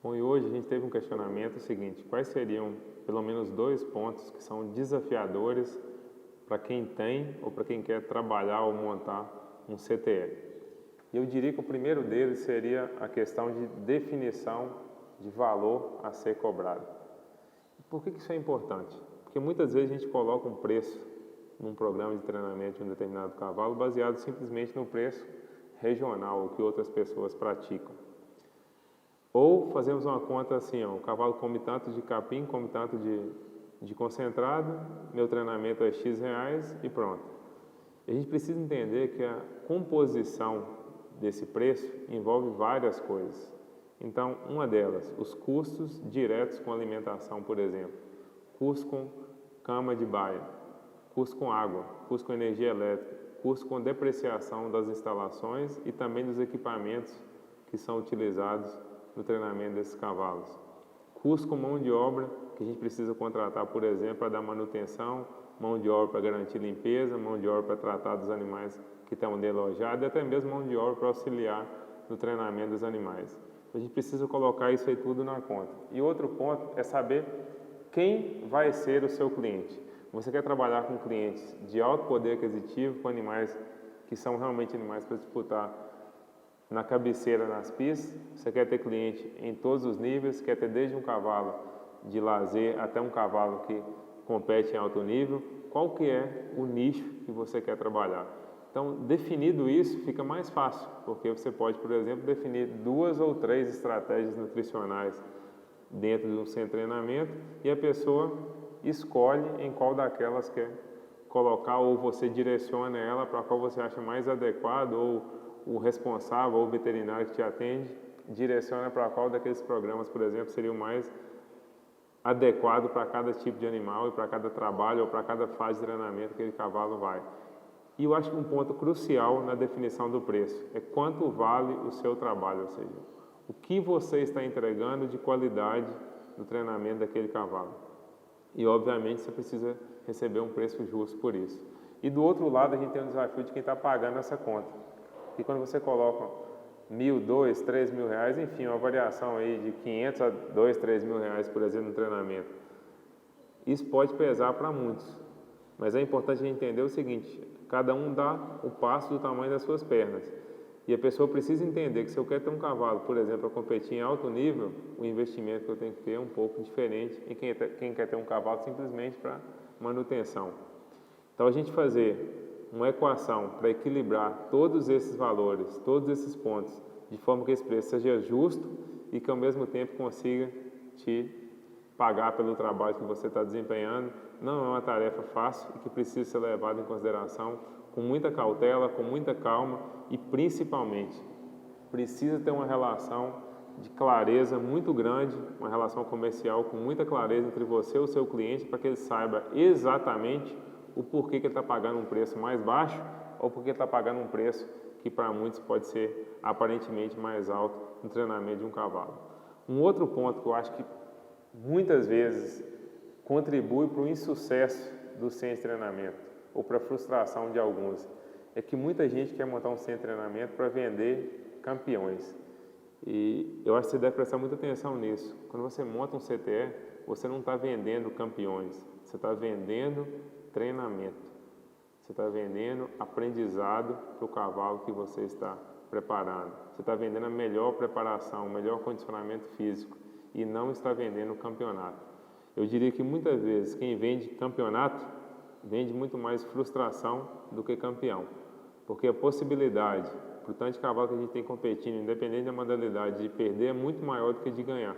Bom, e hoje a gente teve um questionamento seguinte: quais seriam pelo menos 2 pontos que são desafiadores para quem tem ou para quem quer trabalhar ou montar um CTE? E eu diria que o primeiro deles seria a questão de definição de valor a ser cobrado. Por que isso é importante? Porque muitas vezes a gente coloca um preço num programa de treinamento de um determinado cavalo baseado simplesmente no preço regional, o que outras pessoas praticam. Ou fazemos uma conta assim, ó, o cavalo come tanto de capim, come tanto de concentrado, meu treinamento é X reais e pronto. A gente precisa entender que a composição desse preço envolve várias coisas. Então, uma delas, os custos diretos com alimentação, por exemplo, custo com cama de baia, custo com água, custo com energia elétrica, custo com depreciação das instalações e também dos equipamentos que são utilizados no treinamento desses cavalos. Custo com mão de obra, que a gente precisa contratar, por exemplo, para dar manutenção, mão de obra para garantir limpeza, mão de obra para tratar dos animais que estão desalojados e até mesmo mão de obra para auxiliar no treinamento dos animais. A gente precisa colocar isso aí tudo na conta. E outro ponto é saber quem vai ser o seu cliente. Você quer trabalhar com clientes de alto poder aquisitivo, com animais que são realmente animais para disputar na cabeceira, nas pistas. Você quer ter cliente em todos os níveis, quer ter desde um cavalo de lazer até um cavalo que compete em alto nível. Qual que é o nicho que você quer trabalhar? Então, definido isso, fica mais fácil, porque você pode, por exemplo, definir 2 ou 3 estratégias nutricionais dentro de um centro de treinamento e a pessoa escolhe em qual daquelas quer colocar ou você direciona ela para qual você acha mais adequado ou o responsável ou o veterinário que te atende direciona para qual daqueles programas, por exemplo, seria o mais adequado para cada tipo de animal e para cada trabalho ou para cada fase de treinamento que aquele cavalo vai. E eu acho que um ponto crucial na definição do preço é quanto vale o seu trabalho, ou seja, o que você está entregando de qualidade no treinamento daquele cavalo. E, obviamente, você precisa receber um preço justo por isso. E, do outro lado, a gente tem um desafio de quem está pagando essa conta. E quando você coloca 1.000, 2.000, 3.000 reais, enfim, uma variação aí de 500 a 2.000, 3.000 reais, por exemplo, no treinamento, isso pode pesar para muitos. Mas é importante a gente entender o seguinte: cada um dá o passo do tamanho das suas pernas. E a pessoa precisa entender que se eu quero ter um cavalo, por exemplo, para competir em alto nível, o investimento que eu tenho que ter é um pouco diferente em quem quer ter um cavalo simplesmente para manutenção. Então, a gente fazer uma equação para equilibrar todos esses valores, todos esses pontos, de forma que esse preço seja justo e que ao mesmo tempo consiga te pagar pelo trabalho que você está desempenhando, não é uma tarefa fácil e que precisa ser levada em consideração com muita cautela, com muita calma e principalmente precisa ter uma relação de clareza muito grande, uma relação comercial com muita clareza entre você e o seu cliente para que ele saiba exatamente o porquê que ele está pagando um preço mais baixo ou porque ele está pagando um preço que para muitos pode ser aparentemente mais alto no treinamento de um cavalo. Um outro ponto que eu acho que muitas vezes contribui para o insucesso do centro de treinamento ou para a frustração de alguns é que muita gente quer montar um centro de treinamento para vender campeões. E eu acho que você deve prestar muita atenção nisso. Quando você monta um CTE, você não está vendendo campeões, você está vendendo treinamento. Você está vendendo aprendizado para o cavalo que você está preparando. Você está vendendo a melhor preparação, o melhor condicionamento físico e não está vendendo o campeonato. Eu diria que muitas vezes quem vende campeonato vende muito mais frustração do que campeão, porque a possibilidade para o tanto de cavalo que a gente tem competindo, independente da modalidade, de perder é muito maior do que de ganhar.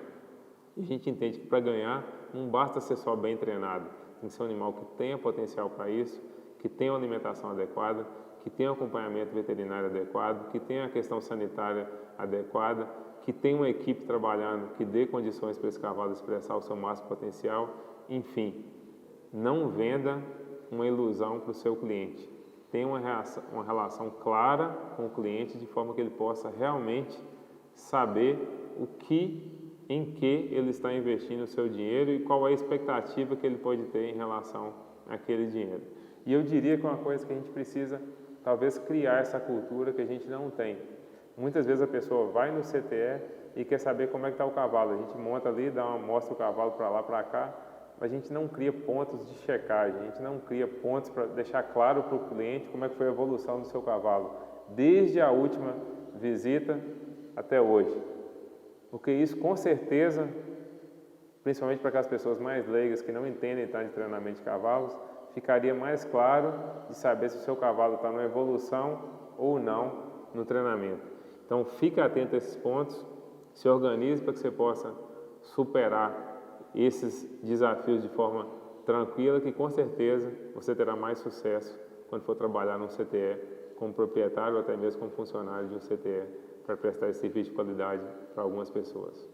E a gente entende que para ganhar não basta ser só bem treinado, tem que ser um animal que tenha potencial para isso, que tenha uma alimentação adequada, que tenha um acompanhamento veterinário adequado, que tenha a questão sanitária adequada, que tenha uma equipe trabalhando que dê condições para esse cavalo expressar o seu máximo potencial. Enfim, não venda uma ilusão para o seu cliente. Tenha uma relação clara com o cliente de forma que ele possa realmente saber em que ele está investindo o seu dinheiro e qual é a expectativa que ele pode ter em relação àquele dinheiro. E eu diria que é uma coisa que a gente precisa, talvez, criar essa cultura que a gente não tem. Muitas vezes a pessoa vai no CTE e quer saber como é que está o cavalo. A gente monta ali, mostra o cavalo para lá, para cá, mas a gente não cria pontos de checagem, a gente não cria pontos para deixar claro para o cliente como é que foi a evolução do seu cavalo, desde a última visita até hoje. Porque isso, com certeza, principalmente para aquelas pessoas mais leigas que não entendem tanto de treinamento de cavalos, ficaria mais claro de saber se o seu cavalo está numa evolução ou não no treinamento. Então, fique atento a esses pontos, se organize para que você possa superar esses desafios de forma tranquila, que com certeza você terá mais sucesso quando for trabalhar no CTE como proprietário ou até mesmo como funcionário de um CTE para prestar esse serviço de qualidade para algumas pessoas.